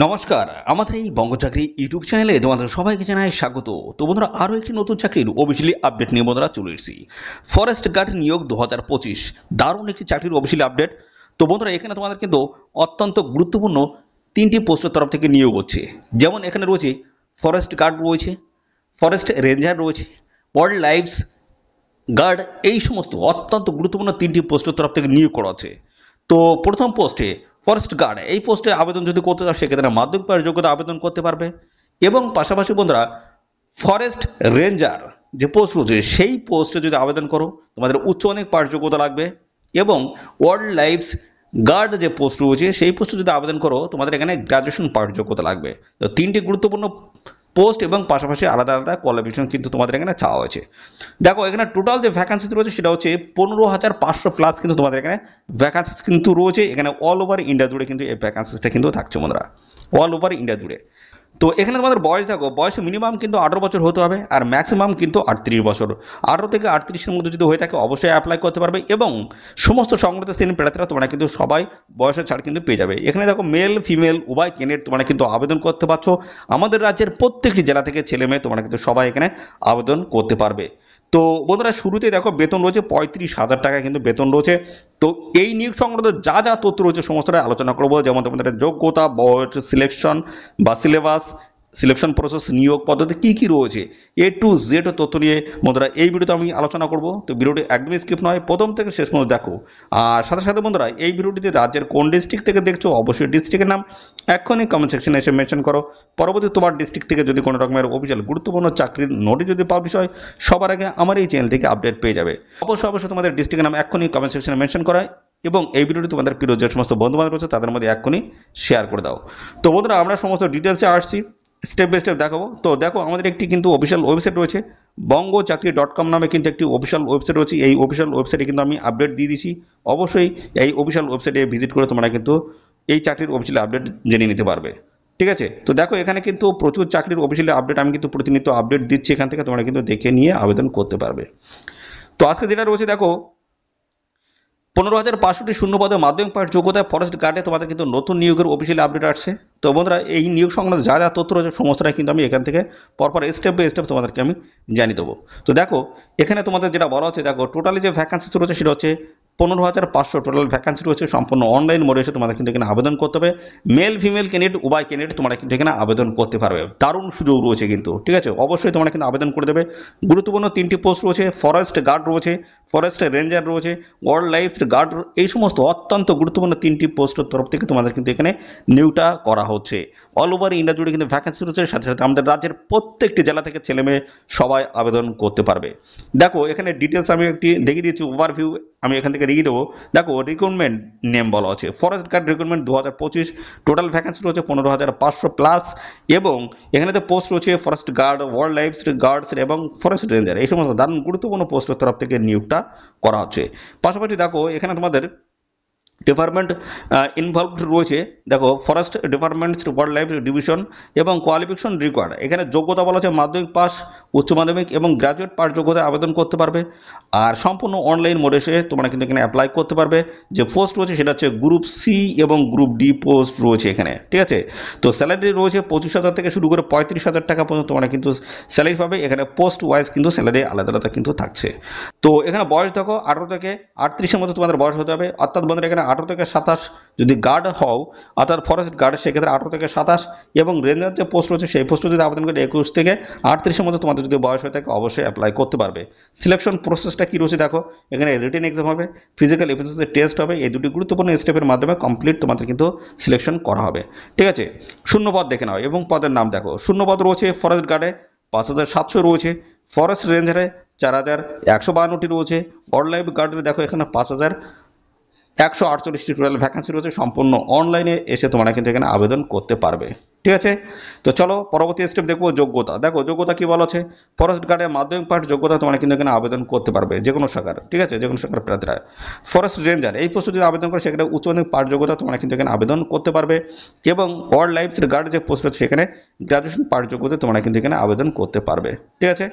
নমস্কার, আমাদের এই বঙ্গচাকরি ইউটিউব চ্যানেলে তোমাদের সবাইকে জানাই স্বাগত। তো বন্ধুরা, আরও একটি নতুন চাকরির অফিসিয়ালি আপডেট নিয়ে বন্ধুরা চলে এসেছি। ফরেস্ট গার্ড নিয়োগ 2025, দারুণ একটি চাকরির অফিসিয়ালি আপডেট। তো বন্ধুরা, এখানে তোমাদের কিন্তু অত্যন্ত গুরুত্বপূর্ণ তিনটি পোস্টের তরফ থেকে নিয়োগ হচ্ছে। যেমন এখানে রয়েছে ফরেস্ট গার্ড রয়েছে, ফরেস্ট রেঞ্জার রয়েছে, ওয়াইল্ড লাইফ গার্ড, এই সমস্ত অত্যন্ত গুরুত্বপূর্ণ তিনটি পোস্টের তরফ থেকে নিয়োগ করা হচ্ছে। তো প্রথম পোস্টে ফরেস্ট গার্ড, এই পোস্টে আবেদন যদি করতে চাও সেক্ষেত্রে মাধ্যমিক পাশ যোগ্যতা আবেদন করতে পারবে। এবং পাশাপাশি বন্ধুরা, ফরেস্ট রেঞ্জার যে পোস্ট রয়েছে সেই পোস্টে যদি আবেদন করো তোমাদের উচ্চ অনেক পাশ যোগ্যতা লাগবে। এবং ওয়াইল্ড লাইফ গার্ড যে পোস্ট রয়েছে সেই পোস্টে যদি আবেদন করো তোমাদের এখানে গ্র্যাজুয়েশন পাশ যোগ্যতা লাগবে। তো তিনটি গুরুত্বপূর্ণ পোস্ট এবং পাশাপাশি আলাদা আলাদা কোয়ালিফিকেশন কিন্তু তোমাদের এখানে চাওয়া হয়েছে। দেখো এখানে টোটাল যে ভ্যাকান্সি রয়েছে সেটা হচ্ছে 15,500 প্লাস কিন্তু তোমাদের এখানে ভ্যাকান্সিস কিন্তু রয়েছে। এখানে অল ওভার ইন্ডিয়া জুড়ে কিন্তু এই ভ্যাকান্সিসটা কিন্তু থাকছে বন্ধুরা, অল ওভার ইন্ডিয়া জুড়ে। তো এখানে তোমাদের বয়স দেখো, বয়স মিনিমাম কিন্তু 18 বছর হতে হবে আর ম্যাক্সিমাম কিন্তু 38 বছর। 18 থেকে 38-এর মধ্যে যদি হয়ে থাকে অবশ্যই অ্যাপ্লাই করতে পারবে। এবং সমস্ত সংগঠিত শ্রেণী প্রার্থীরা তোমরা কিন্তু সবাই বয়সের ছাড় কিন্তু পেয়ে যাবে। এখানে দেখো মেল ফিমেল উভয় ক্যান্ডিডেট তোমরা কিন্তু আবেদন করতে পারছো। আমাদের রাজ্যের প্রত্যেকটি জেলা থেকে ছেলে মেয়ে তোমরা কিন্তু সবাই এখানে আবেদন করতে পারবে। তো বন্ধুরা, শুরুতেই দেখো বেতন রয়েছে 35,000 টাকা কিন্তু বেতন রয়েছে। তো এই নিয়োগ সংক্রান্ত যা যা তথ্য রয়েছে সমস্তটাই আলোচনা করবো, যেমন তোমাদের যোগ্যতা, বয়স, সিলেকশন বা সিলেবাস, সিলেকশন প্রসেস, নিয়োগ পদ্ধতি কী কী রয়েছে, A to Z তথ্য নিয়ে বন্ধুরা এই ভিডিওতে আমি আলোচনা করব। তো ভিডিওটি একদমই স্কিপ নয়, প্রথম থেকে শেষ পর্যন্ত দেখো। আর সাথে সাথে বন্ধুরা, এই ভিডিওটিতে রাজ্যের কোন ডিস্ট্রিক্ট থেকে দেখছো অবশ্যই ডিস্ট্রিক্টের নাম এক্ষুনি কমেন্ট সেকশনে এসে মেনশন করো। পরবর্তী তোমার ডিস্ট্রিক্ট থেকে যদি কোনো রকমের অফিসিয়াল গুরুত্বপূর্ণ চাকরির নোটিশ যদি পাবলিশ হয় সবার আগে আমার এই চ্যানেল থেকে আপডেট পেয়ে যাবে। অবশ্যই তোমাদের ডিস্ট্রিক্টের নাম এক্ষুনি কমেন্ট সেকশনে মেনশন করা এবং এই ভিডিওটি তোমাদের প্রিয় যে সমস্ত বন্ধুবান্ধব রয়েছে তাদের মধ্যে এক্ষুনি শেয়ার করে দাও। তো বন্ধুরা, আমরা সমস্ত ডিটেলসে আসছি, স্টেপ বাই স্টেপ দেখাবো। তো দেখো আমাদের একটি কিন্তু অফিসিয়াল ওয়েবসাইট রয়েছে, bongchakri.com নামে কিন্তু একটি অফিসিয়াল ওয়েবসাইট রয়েছে। এই অফিসিয়াল ওয়েবসাইটে কিন্তু আমি আপডেট দিয়ে দিচ্ছি। অবশ্যই এই অফিসিয়াল ওয়েবসাইটে ভিজিট করে তোমরা কিন্তু এই চাকরির অফিসিয়াল আপডেট জেনে নিতে পারবে। ঠিক আছে, তো দেখো এখানে কিন্তু প্রচুর চাকরির অফিসিয়াল আপডেট আমি কিন্তু প্রতিনিয়ত আপডেট দিচ্ছি, এখান থেকে তোমরা কিন্তু দেখে নিয়ে আবেদন করতে পারবে। তো আজকে যেটা রয়েছে দেখো, 15,500টি শূন্য পদে মাধ্যমিক পাশ যোগ্যতায় ফরেস্ট গার্ডে তোমাদের কিন্তু নতুন নিয়োগের অফিসিয়াল আপডেট আসছে। তো বন্ধুরা, এই নিয়োগ সংক্রান্ত যা যা তথ্য রয়েছে সমস্তটাই কিন্তু আমি এখান থেকে পরপর স্টেপ বাই স্টেপ তোমাদেরকে আমি জানিয়ে দেবো। তো দেখো এখানে তোমাদের যেটা বলা হচ্ছে, দেখো টোটালি যে ভ্যাকান্সি রয়েছে সেটা হচ্ছে 15,500 টোটাল ভ্যাকান্সি রয়েছে। সম্পূর্ণ অনলাইন মোডে এসে তোমাদের কিন্তু এখানে আবেদন করতে হবে। মেল ফিমেল ক্যান্ডিডেট উভয় ক্যান্ডিডেট তোমরা কিন্তু এখানে আবেদন করতে পারবে। দারুণ সুযোগ রয়েছে কিন্তু, ঠিক আছে, অবশ্যই তোমরা কিন্তু আবেদন করে দেবে। গুরুত্বপূর্ণ তিনটি পোস্ট রয়েছে, ফরেস্ট গার্ড রয়েছে, ফরেস্ট রেঞ্জার রয়েছে, ওয়াইল্ড লাইফ গার্ড, এই সমস্ত অত্যন্ত গুরুত্বপূর্ণ তিনটি পোস্টের তরফ থেকে তোমাদের কিন্তু এখানে নিয়োগটা করা হচ্ছে। অল ওভার ইন্ডিয়া জুড়ে কিন্তু ভ্যাকেন্সি রয়েছে, সাথে সাথে আমাদের রাজ্যের প্রত্যেকটি জেলা থেকে ছেলে মেয়ে সবাই আবেদন করতে পারবে। দেখো এখানে ডিটেলস আমি একটি দেখিয়ে দিয়েছি, ওভারভিউ আমি এখান থেকে দেখিয়ে দেবো। দেখো রিক্রুটমেন্ট নেম বলা আছে forest guard recruitment 2025, total vacancy রয়েছে 15,500 প্লাস। এবং এখানে তো পোস্ট রয়েছে forest guard, wildlife guards এবং ফরেস্ট রেঞ্জার, এই সমস্ত দারুণ গুরুত্বপূর্ণ পোস্টের তরফ থেকে নিয়োগটা করা হচ্ছে। পাশাপাশি দেখো এখানে তোমাদের ডিপার্টমেন্ট ইনভলভড রয়েছে। দেখো forest department, wild life division এবং কোয়ালিফিকেশন রিকোয়ার্ড। এখানে যোগ্যতা বলা আছে মাধ্যমিক পাস, উচ্চ মাধ্যমিক এবং গ্র্যাজুয়েট পাস যোগ্যতায় আবেদন করতে পারবে। আর সম্পূর্ণ অনলাইন মোডে এসে তোমরা কিন্তু এখানে অ্যাপ্লাই করতে পারবে। যে পোস্ট রয়েছে সেটা হচ্ছে গ্রুপ সি এবং গ্রুপ ডি পোস্ট রয়েছে এখানে, ঠিক আছে। তো স্যালারি রয়েছে 25,000 থেকে শুরু করে 35,000 টাকা পর্যন্ত তোমরা কিন্তু স্যালারি পাবে। এখানে পোস্ট ওয়াইজ কিন্তু স্যালারি আলাদা আলাদা কিন্তু থাকছে। তো এখানে বয়স দেখো 18 থেকে 38-এর মধ্যে তোমাদের বয়স হতে হবে। অর্থাৎ বন্ধুরা, এখানে 18 থেকে 27 যদি গার্ড হও অর্থাৎ ফরেস্ট গার্ড সেক্ষেত্রে 18 থেকে 27, এবং রেঞ্জার যে পোস্ট রয়েছে সেই পোস্টে যদি আবেদন করে 21 থেকে 38-এর মধ্যে তোমাদের যদি বয়স হয়ে থাকে অবশ্যই অ্যাপ্লাই করতে পারবে। সিলেকশন প্রসেসটা কী রয়েছে দেখো, এখানে রিটেন এক্সাম হবে, ফিজিক্যাল এফিসিয়েন্সি টেস্ট হবে। এই দুটি গুরুত্বপূর্ণ স্টেপের মাধ্যমে কমপ্লিট তোমাদের কিন্তু সিলেকশন করা হবে, ঠিক আছে। শূন্যপদ দেখে নাও এবং পদের নাম দেখো। শূন্যপদ রয়েছে ফরেস্ট গার্ডে 5,700 রয়েছে, ফরেস্ট রেঞ্জারে 4,152টি রয়েছে, ওয়াইল্ড লাইফ গার্ডে দেখো এখানে 5,148টি টোটাল ভ্যাকান্সি রয়েছে। সম্পূর্ণ অনলাইনে এসে তোমরা কিন্তু এখানে আবেদন করতে পারবে, ঠিক আছে। তো চলো পরবর্তী স্টেপ দেখবো যোগ্যতা। দেখো যোগ্যতা কী বলা আছে, ফরেস্ট গার্ডে মাধ্যমিক পাঠ যোগ্যতা তোমরা কিন্তু এখানে আবেদন করতে পারবে যে কোনো শাখার, ঠিক আছে, যে কোনো শাখার প্রার্থীরা। ফরেস্ট রেঞ্জার এই পোস্টে যদি আবেদন করে সেখানে উচ্চ মাধ্যমিক পাঠ যোগ্যতা তোমরা কিন্তু এখানে আবেদন করতে পারবে। এবং ওয়াইল্ড লাইফ গার্ড যে পোস্ট রয়েছে সেখানে গ্র্যাজুয়েশন পাঠ যোগ্যতা তোমরা কিন্তু এখানে আবেদন করতে পারবে, ঠিক আছে।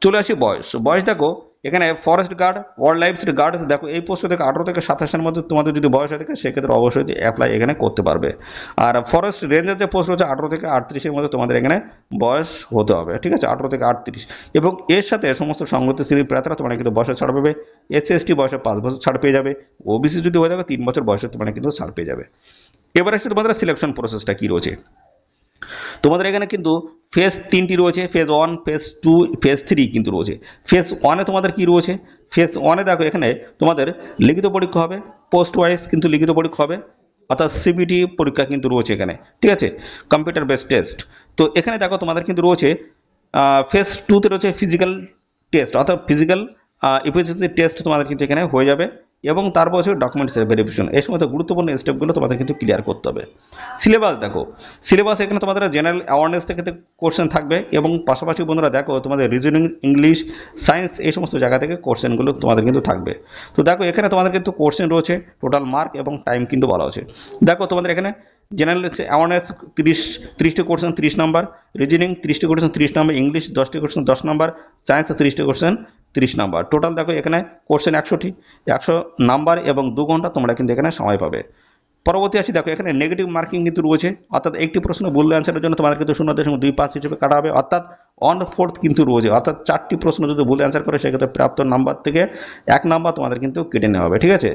চলে আসি বয়স। বয়স দেখো এখানে forest guard, wildlife guard, দেখো এই পোস্ট থেকে 18 থেকে 27 মধ্যে তোমাদের যদি বয়স হয় থাকে সেক্ষেত্রে অবশ্যই অ্যাপ্লাই এখানে করতে পারবে। আর ফরেস্ট রেঞ্জের যে পোস্ট হচ্ছে 18 থেকে 38 মধ্যে তোমাদের এখানে বয়স হতে হবে, ঠিক আছে, 18 থেকে 38। এবং এর সাথে সমস্ত সংগঠিত শ্রেণীর প্রার্থীরা তোমরা কিন্তু বয়সে ছাড় পাবে। এসসি এসটি বয়সে 5 বছর ছাড় পেয়ে যাবে। ওবিসি যদি হয়ে থাকে 3 বছর বয়সে তোমরা কিন্তু ছাড় পেয়ে যাবে। এবার আসছে তোমাদের সিলেকশন প্রসেসটা কী রয়েছে। তোমাদের এখানে কিন্তু ফেজ 3টি রয়েছে, ফেজ 1, ফেজ 2, ফেজ 3 কিন্তু রয়েছে। ফেজ 1-এ তোমাদের কি রয়েছে, ফেজ 1-এ দেখো এখানে তোমাদের লিখিত পরীক্ষা হবে, পোস্ট ওয়াইজ কিন্তু লিখিত পরীক্ষা হবে, অর্থাৎ সিবিটি পরীক্ষা কিন্তু রয়েছে এখানে, ঠিক আছে, কম্পিউটার বেসড টেস্ট। তো এখানে দেখো তোমাদের কিন্তু রয়েছে ফেজ 2-তে রয়েছে ফিজিক্যাল টেস্ট, অর্থাৎ ফিজিক্যাল এফিসিয়েন্সি টেস্ট তোমাদের কিন্তু এখানে হয়ে যাবে। এবং তারপর হচ্ছে ডকুমেন্টসের ভেরিফিকেশন। এই সময় গুরুত্বপূর্ণ স্টেপগুলো তোমাদের কিন্তু ক্লিয়ার করতে হবে। সিলেবাস দেখো, সিলেবাস এখানে তোমাদের জেনারেল অ্যাওয়ারনেস থেকে কোশ্চেন থাকবে এবং পাশাপাশি বন্ধুরা দেখো তোমাদের রিজনিং, ইংলিশ, সায়েন্স এই সমস্ত জায়গা থেকে কোশ্চেনগুলো তোমাদের কিন্তু থাকবে। তো দেখো এখানে তোমাদের কিন্তু কোশ্চেন রয়েছে, টোটাল মার্ক এবং টাইম কিন্তু বলা হচ্ছে। দেখো তোমাদের এখানে জেনারেল অ্যাওয়ারনেস 30টি কোশ্চেন 30 নাম্বার, রিজনিং 30টি কোশ্চেন 30 নাম্বার, ইংলিশ 10টি কোশ্চেন 10 নাম্বার, সায়েন্স 30টি কোশ্চেন 30 নাম্বার। টোটাল দেখো এখানে কোশ্চেন 100 নাম্বার এবং 2 ঘন্টা তোমরা কিন্তু এখানে সময় পাবে। পরবর্তী আসি দেখো এখানে নেগেটিভ মার্কিং কিন্তু রয়েছে, অর্থাৎ একটি প্রশ্ন ভুল অ্যান্সারের জন্য তোমাদের কিন্তু 0.25 হিসেবে কাটা হবে, অর্থাৎ 1/4 কিন্তু রয়েছে, অর্থাৎ 4টি প্রশ্ন যদি ভুল অ্যান্সার করে সেক্ষেত্রে প্রাপ্ত নাম্বার থেকে 1 নাম্বার তোমাদের কিন্তু কেটে নেওয়া হবে, ঠিক আছে,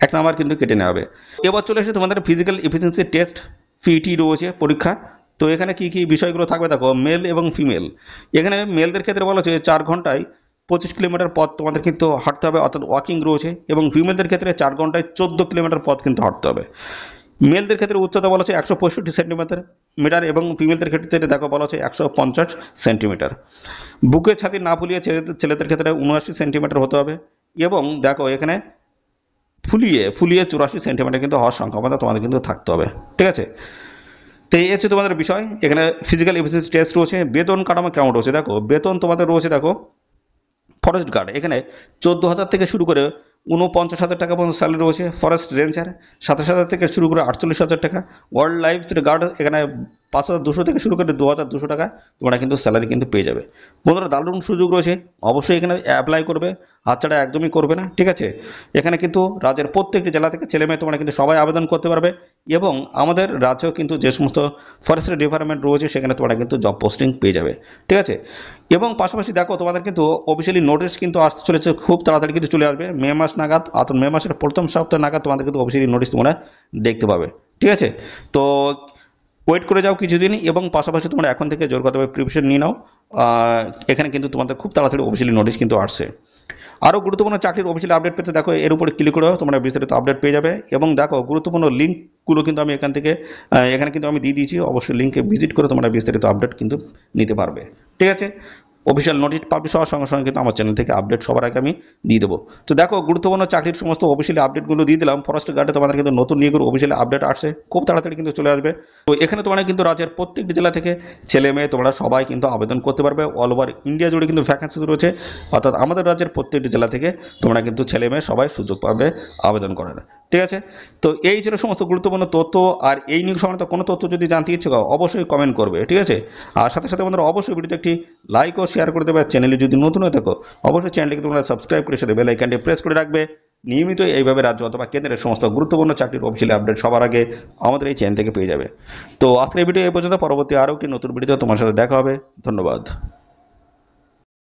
1 নাম্বার কিন্তু কেটে নেওয়া হবে। এবার চলে এসে তোমাদের ফিজিক্যাল এফিসিয়েন্সি টেস্ট পিটি রয়েছে পরীক্ষা। তো এখানে কি কি বিষয়গুলো থাকবে দেখো, মেল এবং ফিমেল। এখানে মেলদের ক্ষেত্রে বলা হচ্ছে 4 ঘন্টায় 25 কিলোমিটার পথ তোমাদের কিন্তু হাঁটতে হবে, অর্থাৎ ওয়াকিং রয়েছে। এবং ফিমেলদের ক্ষেত্রে 4 ঘন্টায় 14 কিলোমিটার পথ কিন্তু হাঁটতে হবে। মেলদের ক্ষেত্রে উচ্চতা বলা হচ্ছে 165 সেন্টিমিটার এবং ফিমেলদের ক্ষেত্রে দেখো বলা হচ্ছে 150 সেন্টিমিটার। বুকের ছাতি না ফুলিয়ে ছেলেদের ক্ষেত্রে 79 সেন্টিমিটার হতে হবে। এবং দেখো এখানে ফুলিয়ে 84 সেন্টিমিটার কিন্তু হওয়ার সংখ্যা তোমাদের কিন্তু থাকতে হবে, ঠিক আছে। তো এই হচ্ছে তোমাদের বিষয়। এখানে ফিজিক্যাল এফিসিয়েন্সি টেস্ট রয়েছে। বেতন কাঠামো কেমন রয়েছে দেখো, বেতন তোমাদের রয়েছে দেখো ফরেস্ট গার্ড এখানে 14,000 থেকে শুরু করে 49,000 টাকা পর্যন্ত স্যালারি রয়েছে। ফরেস্ট রেঞ্জার 27,000 থেকে শুরু করে 48,000 টাকা। ওয়াইল্ড লাইফ গার্ড এখানে 5,200 থেকে শুরু করে 2,200 টাকা তোমরা কিন্তু স্যালারি কিন্তু পেয়ে যাবে। বন্ধুরা দারুণ সুযোগ রয়েছে, অবশ্যই এখানে অ্যাপ্লাই করবে, হাতছাড়া একদমই করবে না, ঠিক আছে। এখানে কিন্তু রাজ্যের প্রত্যেকটি জেলা থেকে ছেলে মেয়ে তোমরা কিন্তু সবাই আবেদন করতে পারবে। এবং আমাদের রাজ্যেও কিন্তু যে সমস্ত ফরেস্ট ডিপার্টমেন্ট রয়েছে সেখানে তোমরা কিন্তু জব পোস্টিং পেয়ে যাবে, ঠিক আছে। এবং পাশাপাশি দেখো তোমাদের কিন্তু অফিসিয়ালি নোটিশ কিন্তু আসতে চলেছে, খুব তাড়াতাড়ি কিন্তু চলে আসবে, মে মাস নাগাদ, অর্থাৎ মে মাসের প্রথম সপ্তাহ নাগাদ তোমাদের কিন্তু অফিসিয়ালি নোটিশ তোমরা দেখতে পাবে, ঠিক আছে। তো ওয়েট করে যাও কিছুদিন এবং পাশাপাশি তোমরা এখন থেকে জোর কদমে প্রিপারেশন নিয়ে নাও। এখানে কিন্তু তোমাদের খুব তাড়াতাড়ি অফিসিয়ালি নোটিশ কিন্তু আসছে। আরও গুরুত্বপূর্ণ চাকরির অফিসিয়ালি আপডেট পেতে দেখো এর উপরে ক্লিক করেও তোমরা বিস্তারিত আপডেট পেয়ে যাবে। এবং দেখো গুরুত্বপূর্ণ লিঙ্কগুলো কিন্তু আমি এখানে কিন্তু আমি দিয়ে দিয়েছি, অবশ্যই লিঙ্কে ভিজিট করে তোমরা বিস্তারিত আপডেট কিন্তু নিতে পারবে, ঠিক আছে। অফিসিয়াল নোটিশ পাবলিশ হওয়ার সঙ্গে সঙ্গে কিন্তু আমার চ্যানেল থেকে আপডেট সবার আগে আমি দিয়ে দেবো। তো দেখো গুরুত্বপূর্ণ চাকরির সমস্ত অফিসিয়ালি আপডেটগুলো দিয়ে দিলাম। ফরেস্ট গার্ডে তোমাদের কিন্তু নতুন নিয়োগের অফিসিয়ালি আপডেট আসছে, খুব তাড়াতাড়ি কিন্তু চলে আসবে। তো এখানে তোমরা কিন্তু রাজ্যের প্রত্যেকটি জেলা থেকে ছেলে মেয়ে তোমরা সবাই কিন্তু আবেদন করতে পারবে। অল ওভার ইন্ডিয়া জুড়ে কিন্তু ভ্যাকেন্সি রয়েছে, অর্থাৎ আমাদের রাজ্যের প্রত্যেকটি জেলা থেকে তোমরা কিন্তু ছেলে মেয়ে সবাই সুযোগ পাবে আবেদন করার, ঠিক আছে। তো এই ছিল সমস্ত গুরুত্বপূর্ণ তথ্য। আর এই নিয়োগ সংক্রান্ত কোনো তথ্য যদি জানতে ইচ্ছুক হও অবশ্যই কমেন্ট করবে, ঠিক আছে। আর সাথে সাথে বন্ধুরা অবশ্যই ভিডিওতে একটি লাইক ও শেয়ার করে দেবে। চ্যানেলে যদি নতুন হয়ে থাকো অবশ্যই চ্যানেলকে তোমরা সাবস্ক্রাইব করে সাথে বেল আইকনটি প্রেস করে রাখবে। নিয়মিত এইভাবে রাজ্য অথবা কেন্দ্রের সমস্ত গুরুত্বপূর্ণ চাকরির অফিসিয়ালি আপডেট সবার আগে আমাদের এই চ্যানেল থেকে পেয়ে যাবে। তো আজকের এই ভিডিও এই পর্যন্ত, পরবর্তী আরও একটি নতুন ভিডিওতে তোমার সাথে দেখা হবে। ধন্যবাদ।